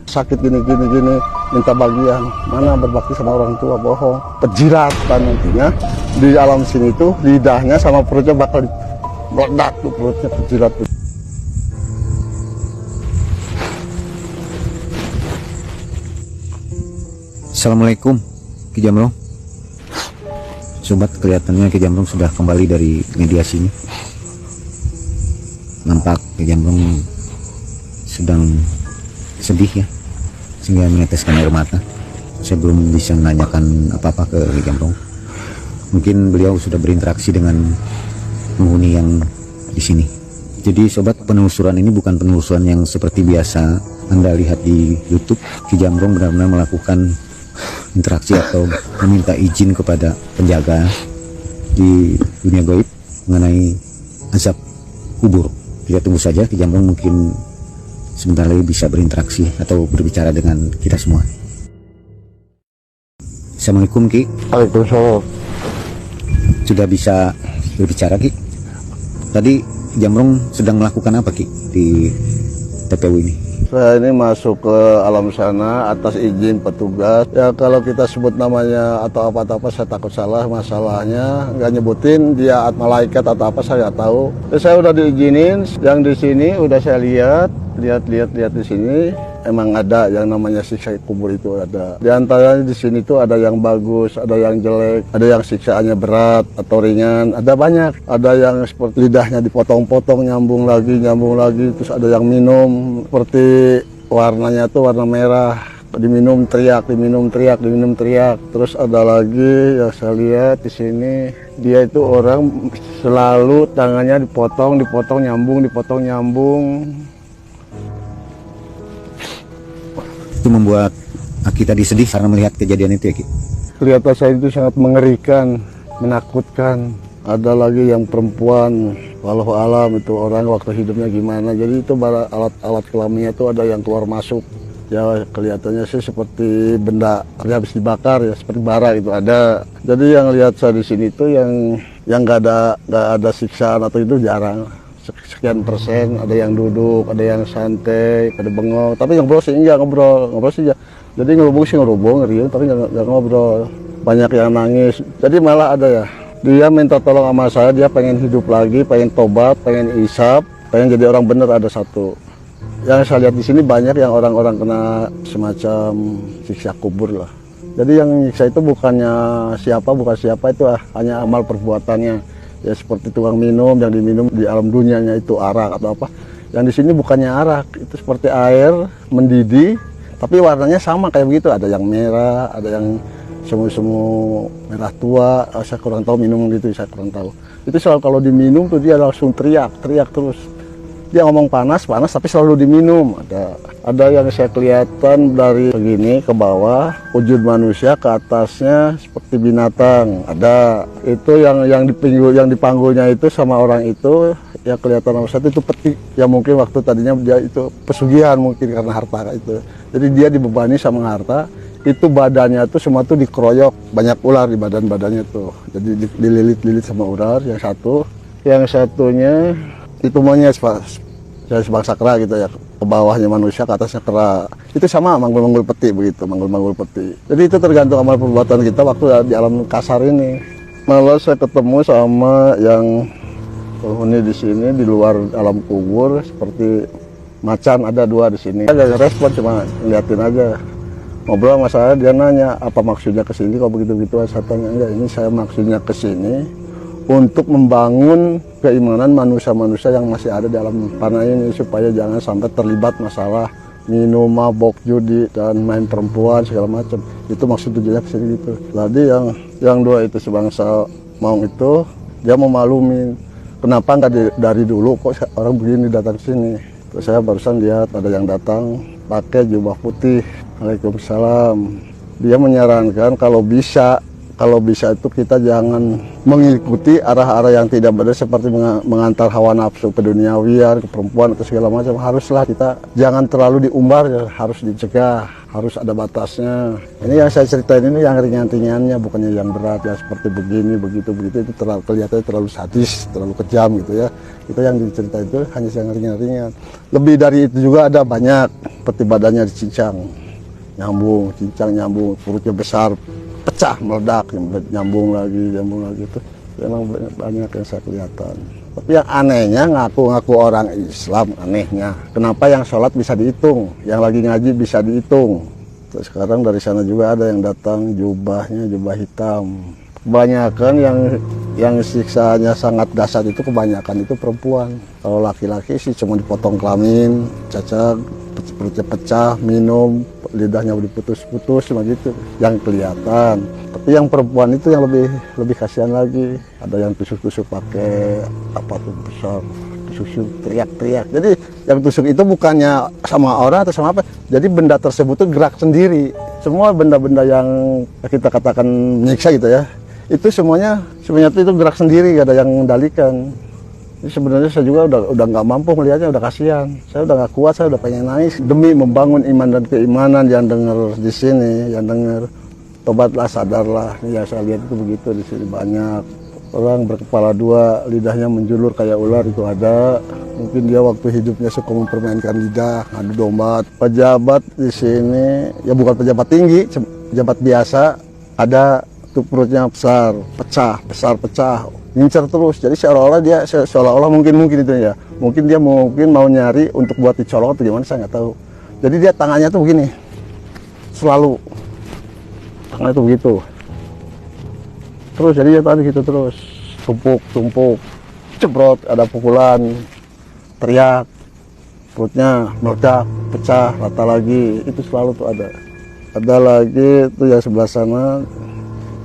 sakit gini minta bagian, mana berbakti sama orang tua, bohong, pejiratan nantinya di alam sini tuh lidahnya sama perutnya bakal meledak tuh, perutnya pejirat tuh. Assalamualaikum Ki Jamrong. Sobat, kelihatannya Ki Jamrong sudah kembali dari mediasi ini. Nampak Ki Jamrong sedang sedih ya, sehingga meneteskan air mata. Saya belum bisa menanyakan apa-apa ke Ki Jamrong. Mungkin beliau sudah berinteraksi dengan penghuni yang di sini. Jadi sobat, penelusuran ini bukan penelusuran yang seperti biasa Anda lihat di YouTube. Ki Jamrong benar-benar melakukan interaksi atau meminta izin kepada penjaga di dunia gaib mengenai azab kubur. Kita tunggu saja, Ki Jamrong mungkin sebentar lagi bisa berinteraksi atau berbicara dengan kita semua. Assalamualaikum Ki. Waalaikumsalam. Sudah bisa berbicara Ki? Tadi Ki Jamrong sedang melakukan apa Ki di TPU ini? Saya ini masuk ke alam sana atas izin petugas. Ya kalau kita sebut namanya atau apa-apa saya takut salah. Masalahnya nggak nyebutin dia malaikat atau apa saya tahu. Saya udah diizinin. Yang di sini udah saya lihat di sini. Emang ada yang namanya siksa kubur itu ada. Di antaranya di sini tuh ada yang bagus, ada yang jelek, ada yang siksaannya berat atau ringan, ada banyak. Ada yang seperti lidahnya dipotong-potong, nyambung lagi, terus ada yang minum seperti warnanya tuh warna merah, diminum teriak. Terus ada lagi yang saya lihat di sini, dia itu orang selalu tangannya dipotong, nyambung. Itu membuat Aki tadi sedih karena melihat kejadian itu ya Ki? Kelihatan saya itu sangat mengerikan, menakutkan. Ada lagi yang perempuan, walau alam itu orang waktu hidupnya gimana. Jadi itu alat kelaminnya itu ada yang keluar masuk. Ya kelihatannya sih seperti benda habis dibakar ya, seperti bara itu ada. Jadi yang lihat saya di sini itu yang nggak ada siksaan atau itu jarang. Sekian persen, ada yang duduk, ada yang santai, ada bengong. Tapi yang ngobrol sih enggak, ngobrol sih ya. Jadi ngerubung, riuh, tapi enggak ngobrol. Banyak yang nangis. Jadi malah ada ya, dia minta tolong sama saya, dia pengen hidup lagi, pengen tobat, pengen isap, pengen jadi orang bener, ada satu. Yang saya lihat di sini banyak yang orang-orang kena semacam siksa kubur lah. Jadi yang nyiksa itu bukan siapa itu hanya amal perbuatannya. Ya seperti tukang minum, yang diminum di alam dunianya itu arak atau apa. Yang di sini bukannya arak, itu seperti air mendidih, tapi warnanya sama kayak begitu. Ada yang merah, ada yang semu-semu merah tua. Saya kurang tahu minum gitu, saya kurang tahu. Itu selalu kalau diminum tuh dia langsung teriak terus. Dia ngomong panas tapi selalu diminum. Ada yang saya kelihatan dari begini ke bawah, wujud manusia, ke atasnya seperti binatang. Ada itu yang dipanggulnya itu sama orang itu ya kelihatan nomor satu itu peti. Ya mungkin waktu tadinya dia itu pesugihan mungkin karena harta itu. Jadi dia dibebani sama harta. Itu badannya tuh semua tuh dikeroyok, banyak ular di badannya tuh. Jadi dililit sama ular yang satu. Yang satunya itu monyet saya sebangsa kera gitu ya, ke bawahnya manusia, ke atasnya kera. Itu sama manggul-manggul peti begitu, manggul-manggul peti. Jadi itu tergantung amal perbuatan kita waktu di alam kasar ini. Malah saya ketemu sama yang penghuni di sini di luar alam kubur seperti macan, ada 2 di sini. Agak respon, cuma ngeliatin aja. Ngobrol sama saya, dia nanya apa maksudnya ke sini kok begitu-gitu. Saya tanya, enggak, ini saya maksudnya ke sini untuk membangun keimanan manusia-manusia yang masih ada di alam tanah ini supaya jangan sampai terlibat masalah minum, mabok, judi, dan main perempuan segala macam. Itu maksud tujuannya ke sini gitu. Tadi yang 2 itu sebangsa Maung itu dia mau malumin. Kenapa nggak dari dulu kok orang begini datang ke sini? Terus saya barusan lihat ada yang datang pakai jubah putih. Waalaikumsalam. Dia menyarankan kalau bisa kalau bisa itu kita jangan mengikuti arah-arah yang tidak benar seperti mengantar hawa nafsu ke duniawian, ke perempuan atau segala macam. Haruslah kita jangan terlalu diumbar, ya, harus dicegah, harus ada batasnya. Ini yang saya ceritain ini yang ringan-ringannya, bukannya yang berat ya seperti begini, begitu itu kelihatannya terlalu sadis, terlalu kejam gitu ya. Kita yang diceritain itu hanya yang ringan-ringan. Lebih dari itu juga ada banyak, seperti badannya dicincang, nyambung, cincang nyambung, perutnya besar, pecah, meledak, nyambung lagi itu memang banyak yang saya kelihatan. Tapi yang anehnya ngaku-ngaku orang Islam, anehnya kenapa yang sholat bisa dihitung, yang lagi ngaji bisa dihitung. Terus sekarang dari sana juga ada yang datang jubahnya jubah hitam. Kebanyakan yang siksanya sangat dasar itu kebanyakan itu perempuan. Kalau laki-laki sih cuma dipotong kelamin, cacat, perutnya pecah, minum, lidahnya diputus-putus begitu yang kelihatan. Tapi yang perempuan itu yang lebih kasihan lagi. Ada yang tusuk-tusuk pakai apa tuh besar, tusuk teriak-teriak. Jadi yang tusuk itu bukannya sama orang atau sama apa. Jadi benda tersebut tuh gerak sendiri. Semua benda-benda yang kita katakan menyiksa gitu ya, itu semuanya itu gerak sendiri, gak ada yang mengendalikan. Jadi sebenarnya saya juga udah nggak mampu melihatnya, udah kasihan. Saya udah nggak kuat, saya udah pengen nangis demi membangun iman dan keimanan yang dengar di sini, yang dengar tobatlah, sadarlah. Ya saya lihat itu begitu di sini banyak orang berkepala dua, lidahnya menjulur kayak ular itu ada. Mungkin dia waktu hidupnya suka mempermainkan lidah, ngadu domba. Pejabat di sini ya bukan pejabat tinggi, pejabat biasa ada. Perutnya besar pecah, ngincar terus. Jadi seolah-olah mungkin itu ya, mungkin dia mau nyari untuk buat dicolok atau gimana, saya nggak tahu. Jadi dia tangannya tuh begini, selalu tangannya tuh begitu terus. Jadi dia tadi gitu terus, tumpuk, cebrot, ada pukulan, teriak, perutnya meledak, pecah, rata lagi, itu selalu tuh ada. Ada lagi tuh yang sebelah sana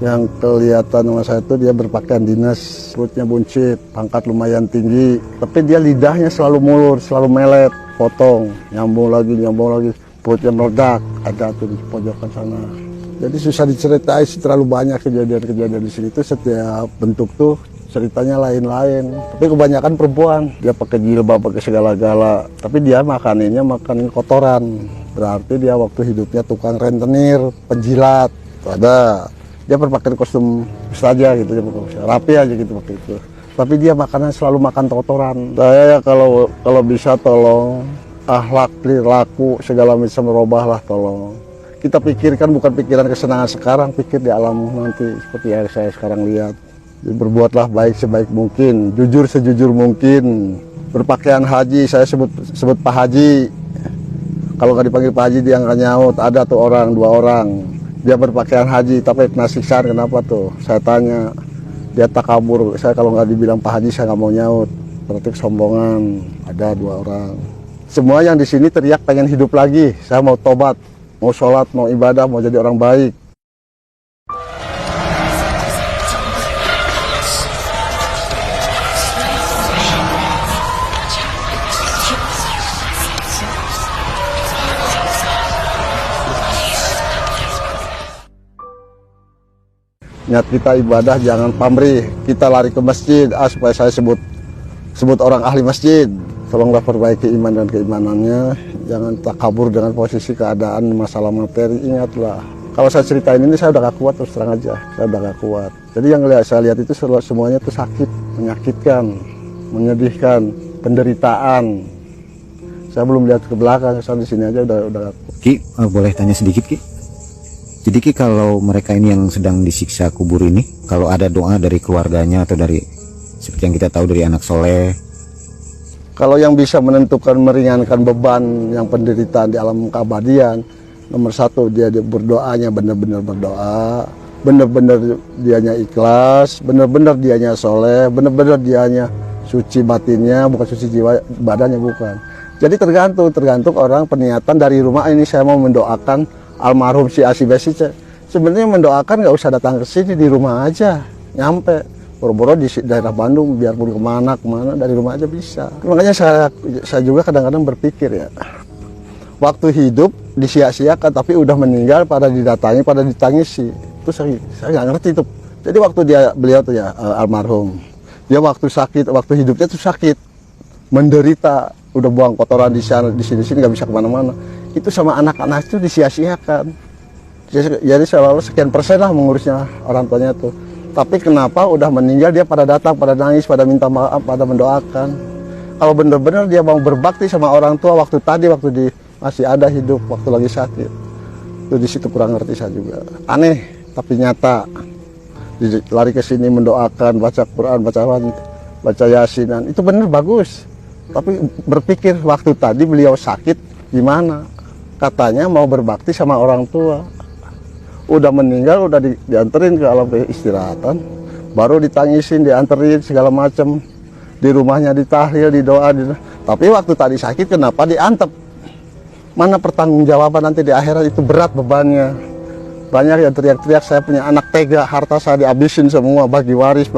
yang kelihatan sama saya itu dia berpakaian dinas, perutnya buncit, pangkat lumayan tinggi, tapi dia lidahnya selalu mulur, selalu melet, potong, nyambung lagi, perutnya meledak, ada tuh di pojokan sana. Jadi susah diceritain, terlalu banyak kejadian-kejadian di sini tuh. Setiap bentuk tuh ceritanya lain-lain, tapi kebanyakan perempuan. Dia pakai jilbab, pakai segala-gala, tapi dia makanin kotoran. Berarti dia waktu hidupnya tukang rentenir, penjilat, ada. Dia berpakaian kostum saja gitu, rapi aja gitu pakai itu. Tapi dia makanan selalu makan kotoran. Saya ya kalau bisa tolong akhlak, perilaku segala macam robahlah tolong. Kita pikirkan bukan pikiran kesenangan sekarang, pikir di alam nanti seperti yang saya sekarang lihat. Jadi berbuatlah baik sebaik mungkin, jujur sejujur mungkin. Berpakaian haji, saya sebut Pak Haji. Kalau nggak dipanggil Pak Haji dia nggak nyaut. Ada tuh dua orang. Dia berpakaian haji tapi kena siksaan, kenapa tuh? Saya tanya, dia takabur. Saya kalau nggak dibilang Pak Haji saya nggak mau nyaut. Berarti kesombongan. Ada 2 orang. Semua yang di sini teriak pengen hidup lagi. Saya mau tobat, mau sholat, mau ibadah, mau jadi orang baik. Niat kita ibadah jangan pamrih, kita lari ke masjid, supaya saya sebut orang ahli masjid. Tolonglah perbaiki iman dan keimanannya, jangan takabur dengan posisi keadaan masalah materi. Ingatlah, kalau saya ceritain ini saya udah gak kuat, terus terang aja, saya udah gak kuat. Jadi yang saya lihat itu semuanya itu sakit, menyakitkan, menyedihkan, penderitaan. Saya belum lihat ke belakang, saya di sini aja udah gak kuat. Ki, boleh tanya sedikit Ki? Jadi Ki, kalau mereka ini yang sedang disiksa kubur ini, kalau ada doa dari keluarganya atau dari seperti yang kita tahu dari anak soleh, kalau yang bisa menentukan meringankan beban yang penderitaan di alam keabadian, nomor 1 dia berdoanya benar-benar berdoa, benar-benar dianya ikhlas, benar-benar dianya soleh, benar-benar dianya suci batinnya, bukan suci jiwa badannya, bukan. Jadi tergantung orang peniatan dari rumah ini. Saya mau mendoakan almarhum si Asibesi. Sebenarnya mendoakan nggak usah datang ke sini, di rumah aja nyampe. Boro-boro di daerah Bandung, biarpun kemana dari rumah aja bisa. Makanya saya juga kadang-kadang berpikir ya, waktu hidup disia-siakan, tapi udah meninggal pada didatangi, pada ditangisi. Terus saya nggak ngerti tuh. Jadi waktu beliau tuh ya almarhum, dia waktu sakit, waktu hidupnya tuh sakit, menderita, udah buang kotoran di sana, di sini nggak bisa kemana-mana. Itu sama anak-anak itu disia-siakan. Jadi selalu sekian persen lah mengurusnya orang tuanya tuh. Tapi kenapa udah meninggal dia pada datang, pada nangis, pada minta maaf, pada mendoakan. Kalau benar-benar dia mau berbakti sama orang tua waktu masih ada hidup, waktu lagi sakit. Itu di situ kurang ngerti saya juga. Aneh tapi nyata. Lari ke sini mendoakan, baca Quran, baca Yasinan. Itu benar bagus. Tapi berpikir waktu tadi beliau sakit gimana? Katanya mau berbakti sama orang tua. Udah meninggal, udah dianterin ke alam istirahatan, baru ditangisin, dianterin segala macam, di rumahnya ditahlil, didoa. Tapi waktu tadi sakit kenapa diantep? Mana pertanggungjawaban nanti di akhirat? Itu berat bebannya. Banyak yang teriak-teriak saya punya anak tega, harta saya dihabisin semua, bagi waris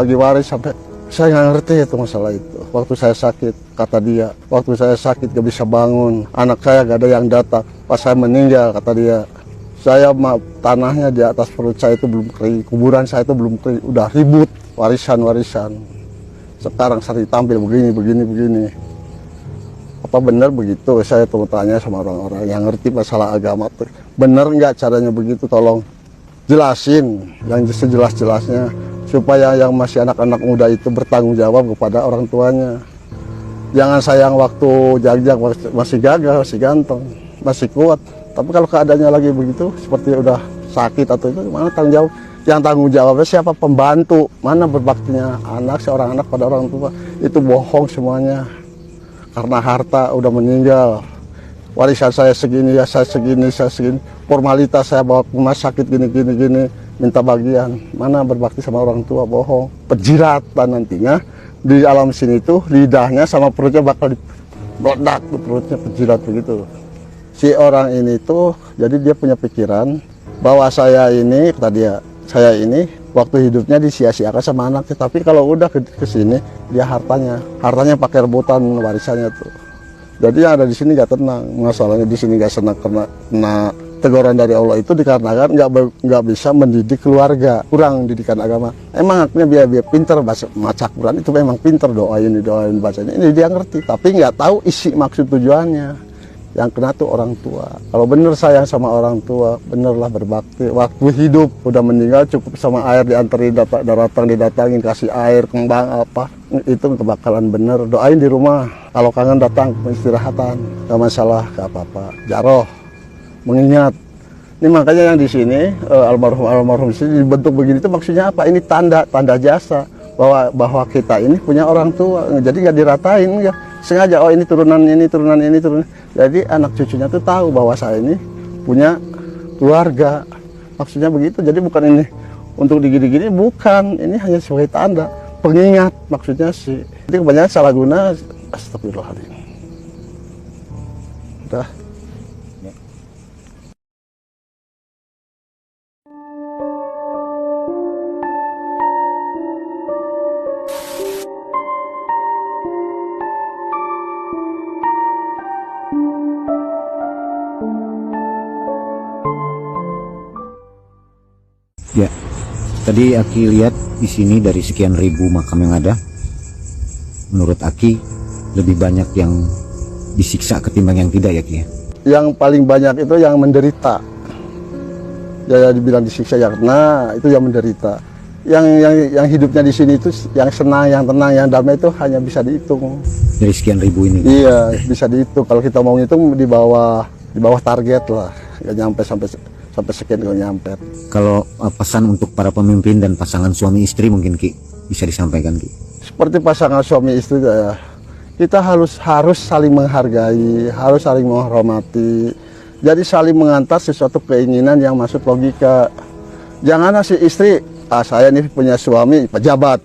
sampai saya nggak ngerti itu masalah itu. Waktu saya sakit, kata dia, waktu saya sakit gak bisa bangun, anak saya gak ada yang datang. Pas saya meninggal, kata dia, saya tanahnya di atas perut saya itu belum kering, kuburan saya itu belum kering, udah ribut warisan. Sekarang saya ditampil begini. Apa benar begitu? Saya mau tanya sama orang-orang yang ngerti masalah agama tuh. Benar nggak caranya begitu? Tolong jelasin yang sejelas-jelasnya supaya yang masih anak-anak muda itu bertanggung jawab kepada orang tuanya. Jangan sayang waktu jag masih gagah, masih ganteng, masih kuat. Tapi kalau keadaannya lagi begitu, seperti udah sakit atau itu, mana tanggung jawab? Yang tanggung jawabnya siapa? Pembantu. Mana berbaktinya seorang anak pada orang tua? Itu bohong semuanya. Karena harta udah meninggal. Warisan saya segini, saya segini. Formalitas saya bawa ke rumah sakit gini. Minta bagian. Mana berbakti sama orang tua? Bohong. Pejiratan nantinya. Di alam sini tuh lidahnya sama perutnya bakal meledak tuh perutnya, pejirat begitu. Si orang ini tuh, jadi dia punya pikiran bahwa saya ini, kata dia, saya ini waktu hidupnya disia-siakan sama anaknya. Tapi kalau udah ke sini, dia hartanya pakai rebutan warisannya tuh. Jadi yang ada di sini gak tenang. Masalahnya di sini gak senang karena teguran dari Allah itu dikarenakan nggak bisa mendidik keluarga, kurang didikan agama. Emang haknya dia pinter baca Quran itu memang pinter, doain bacanya ini dia ngerti, tapi nggak tahu isi maksud tujuannya. Yang kena tuh orang tua. Kalau bener sayang sama orang tua, benerlah berbakti. Waktu hidup udah meninggal cukup sama air dianterin, didatangin, kasih air, kembang apa, itu kebakalan bener. Doain di rumah. Kalau kangen datang peristirahatan, gak masalah, gak apa-apa. Jaroh, mengingat. Ini makanya yang di sini almarhum di sini dibentuk begini itu maksudnya apa? Ini tanda jasa bahwa kita ini punya orang tua. Jadi nggak diratain ya. Sengaja ini turunan ini. Jadi anak cucunya tuh tahu bahwa saya ini punya keluarga. Maksudnya begitu. Jadi bukan ini untuk digini-gini, bukan. Ini hanya sebagai tanda pengingat maksudnya sih. Jadi kebanyakan salah guna. Astagfirullahaladzim. Udah. Ya, tadi Aki lihat di sini dari sekian ribu makam yang ada, menurut Aki lebih banyak yang disiksa ketimbang yang tidak ya Ki? Yang paling banyak itu yang menderita. Ya dibilang disiksa ya karena itu yang menderita. Yang hidupnya di sini itu yang senang, yang tenang, yang damai itu hanya bisa dihitung. Dari sekian ribu ini? Iya, bisa dihitung. Kalau kita mau ngitung di bawah target lah, nggak nyampe sampai sekian kalau nyampe. Kalau pesan untuk para pemimpin dan pasangan suami istri mungkin Ki bisa disampaikan Ki? Seperti pasangan suami istri ya, kita harus saling menghargai, harus saling menghormati. Jadi saling mengantar sesuatu keinginan yang masuk logika. Jangan si istri, saya ini punya suami pejabat,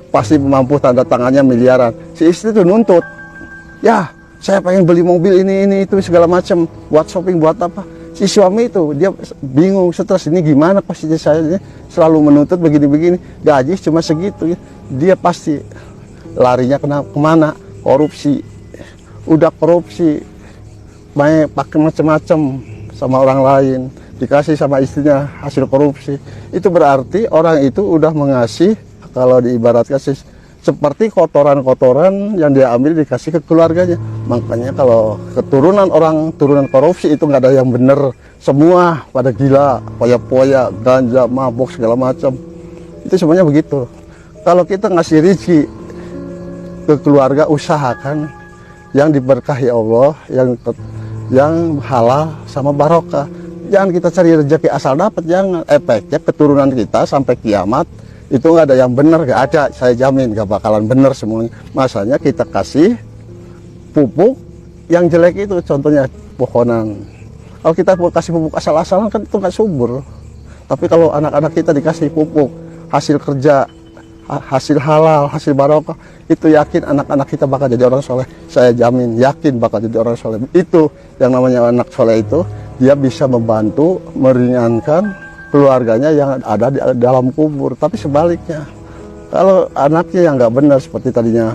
pasti mampu tanda tangannya miliaran. Si istri itu nuntut, ya saya pengen beli mobil ini itu segala macam, buat shopping buat apa. Si suami itu dia bingung, stres, ini gimana pastinya saya ini selalu menuntut begini-begini, gaji cuma segitu ya. Dia pasti larinya kemana? Korupsi. Udah korupsi, banyak pakai macam-macam sama orang lain. dikasih sama istrinya hasil korupsi. Itu berarti orang itu udah mengasih, kalau diibaratkan seperti kotoran-kotoran yang dia ambil dikasih ke keluarganya. Makanya kalau keturunan orang turunan korupsi itu nggak ada yang bener, semua pada gila, poya-poya, ganja, mabok segala macam. Itu semuanya begitu. Kalau kita ngasih rezeki ke keluarga, usahakan yang diberkahi Allah, yang halal sama barokah. Jangan kita cari rezeki asal dapat, jangan. Efeknya keturunan kita sampai kiamat itu nggak ada yang benar, nggak ada, saya jamin nggak bakalan benar semuanya. Masanya kita kasih pupuk yang jelek itu, contohnya pohonan. Kalau kita kasih pupuk asal-asalan kan itu nggak subur. Tapi kalau anak-anak kita dikasih pupuk hasil kerja, hasil halal, hasil barokah, itu yakin anak-anak kita bakal jadi orang soleh. Saya jamin, yakin bakal jadi orang soleh. Itu yang namanya anak soleh itu, dia bisa membantu meringankan keluarganya yang ada di dalam kubur. Tapi sebaliknya, kalau anaknya yang nggak benar seperti tadinya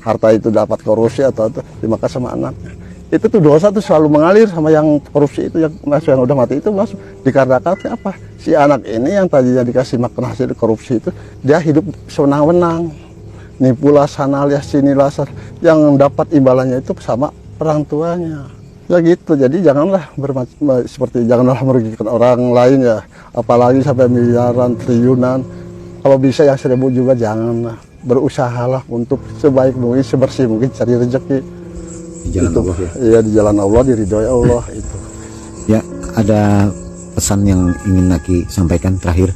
harta itu dapat korupsi atau dimakan sama anaknya, itu tuh dosa tuh selalu mengalir sama yang korupsi itu, yang udah mati itu masuk. Dikarenakan apa? Si anak ini yang tadinya dikasih makan hasil korupsi itu, dia hidup sewenang-wenang, nipulah sanalah sinilah, yang dapat imbalannya itu sama orang tuanya. Ya gitu, jadi janganlah janganlah merugikan orang lain ya, apalagi sampai miliaran, triliunan. Kalau bisa yang 1000 juga janganlah. Berusahalah untuk sebaik mungkin, sebersih mungkin cari rezeki di jalan itu, Allah ya. Iya, di jalan Allah, diridhoi Allah itu. Ya, ada pesan yang ingin Aki sampaikan terakhir?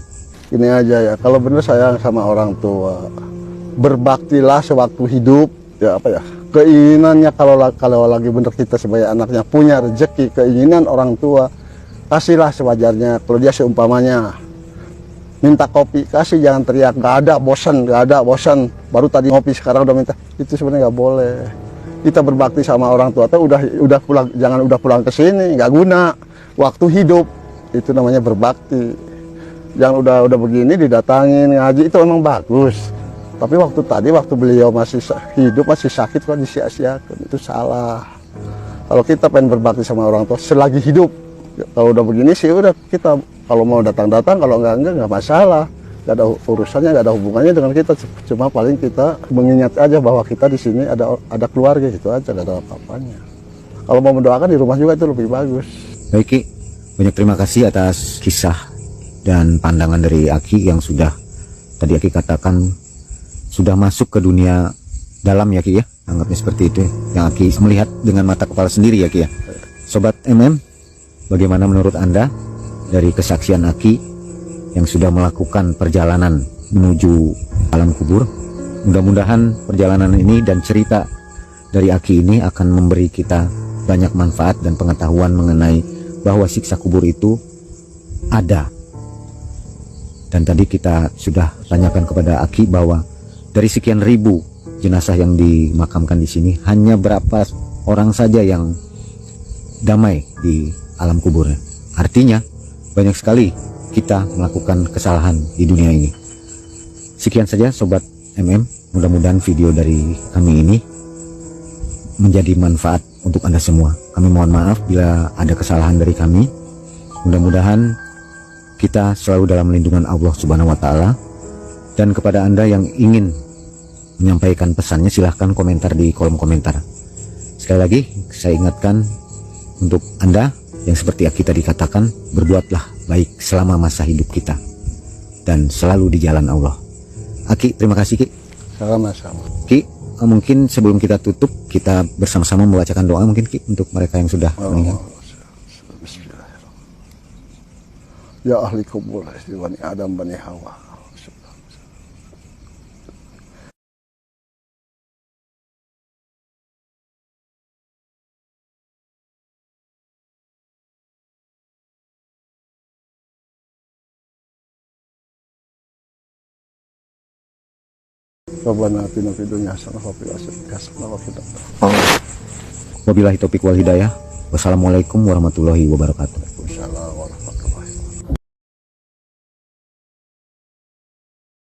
Ini aja ya, kalau benar sayang sama orang tua, berbaktilah sewaktu hidup, ya apa ya, keinginannya kalau lagi bener kita sebagai anaknya punya rezeki, keinginan orang tua, kasihlah sewajarnya. Kalau dia seumpamanya minta kopi, kasih, jangan teriak, nggak ada bosan, baru tadi ngopi sekarang udah minta, itu sebenarnya nggak boleh. Kita berbakti sama orang tua tuh udah pulang, jangan udah pulang ke sini, nggak guna. Waktu hidup itu namanya berbakti. Yang udah begini didatangin ngaji itu memang bagus. Tapi waktu beliau masih hidup, masih sakit, kok disia-siakan, itu salah. Kalau kita pengen berbakti sama orang tua selagi hidup, kalau udah begini sih udah, kita kalau mau datang-datang, kalau enggak masalah. Nggak ada urusannya, nggak ada hubungannya dengan kita. Cuma paling kita mengingat aja bahwa kita di sini ada keluarga, gitu aja, nggak ada apa-apanya. Kalau mau mendoakan di rumah juga itu lebih bagus. Baik Ki, banyak terima kasih atas kisah dan pandangan dari Aki yang sudah tadi Aki katakan sudah masuk ke dunia dalam ya Ki ya, anggapnya seperti itu yang Aki melihat dengan mata kepala sendiri ya Ki ya. Sobat MM, bagaimana menurut Anda dari kesaksian Aki yang sudah melakukan perjalanan menuju alam kubur? Mudah-mudahan perjalanan ini dan cerita dari Aki ini akan memberi kita banyak manfaat dan pengetahuan mengenai bahwa siksa kubur itu ada. Dan tadi kita sudah tanyakan kepada Aki bahwa dari sekian ribu jenazah yang dimakamkan di sini, hanya berapa orang saja yang damai di alam kuburnya. Artinya banyak sekali kita melakukan kesalahan di dunia ini. Sekian saja Sobat MM, mudah-mudahan video dari kami ini menjadi manfaat untuk Anda semua. Kami mohon maaf bila ada kesalahan dari kami. Mudah-mudahan kita selalu dalam lindungan Allah Subhanahu wa Ta'ala. Dan kepada Anda yang ingin menyampaikan pesannya, silahkan komentar di kolom komentar. Sekali lagi saya ingatkan untuk Anda yang seperti Aki tadi katakan, berbuatlah baik selama masa hidup kita dan selalu di jalan Allah. Aki, terima kasih Ki. Sama-sama. Ki, mungkin sebelum kita tutup, kita bersama-sama membacakan doa mungkin Ki untuk mereka yang sudah meninggal. Ya ahli kubur, Bani Adam, Bani Hawa. Rabbana atina fid dunya hasanah wa fil akhirati hasanah wa qina adzabannar. Wabillahi taufiq wal hidayah. Wassalamualaikum warahmatullahi wabarakatuh.